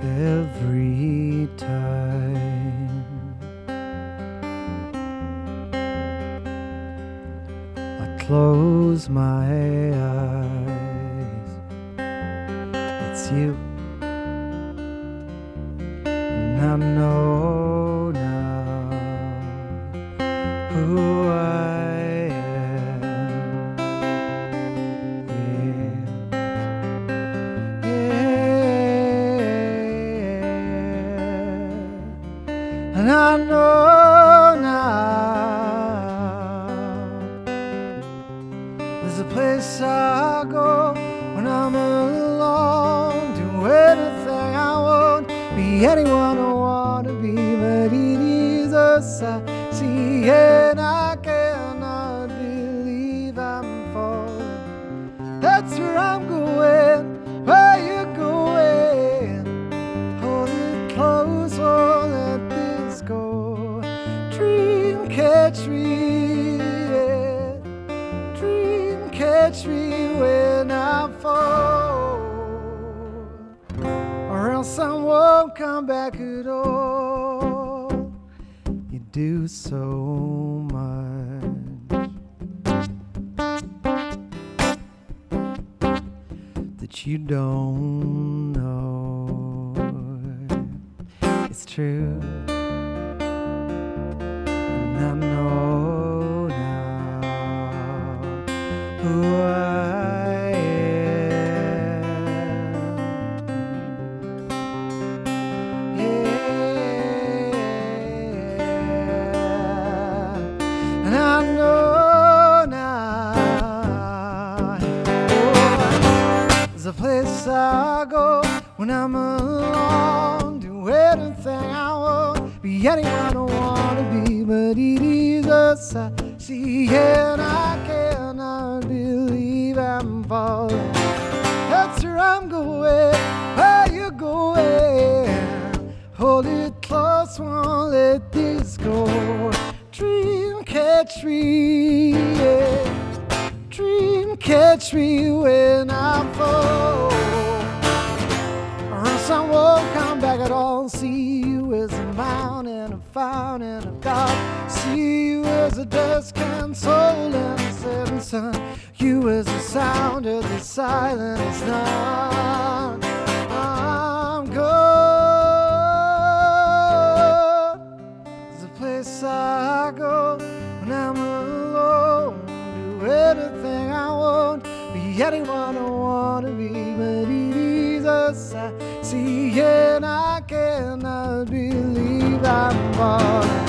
every time I close my eyes. It's you, and I know now who I am. And I know now there's a place I go when I'm alone. Do anything I want, be anyone I want to be, but it is a sight I see, and I cannot believe I'm falling. That's where I'm going. Where you going? Hold it close, won't let this go. Dream catch me, yeah. Dream catch me when I fall, or else I won't come back at all. You do so much that you don't know. It's true, and I know now who I am. Yeah, and I know now. There's a place I go when I'm alone. Do anything I want, be anyone I want to be, but it is a sight I see, and I cannot believe I'm falling. That's where I'm going. Where you going? Hold it close, won't let this go. Dream catch me, yeah. Dream catch me when I fall, or else I won't come back at all. See you as a mountain, a fountain of God. See you as a dusk and soul and the setting sun. You as the sound of the silence night. I'm gone. There's a place I go when I'm alone. Do anything I want, be anyone I want to be, but it is a sight I see, and I cannot believe I'm falling.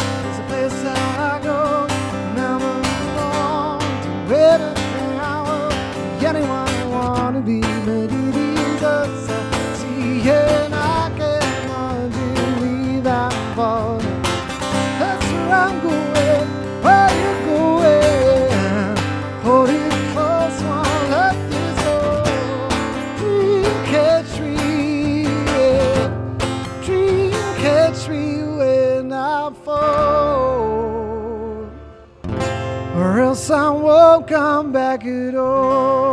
There's a place I go when I'm alone. Do anything I want, be anyone I want to be, but it is a sight I see, and I cannot believe I'm falling. That's where I'm going. Where you going? Hold it close, won't let this go. Dream catch me, yeah. Dream catch me when I fall, or else I won't come back at all.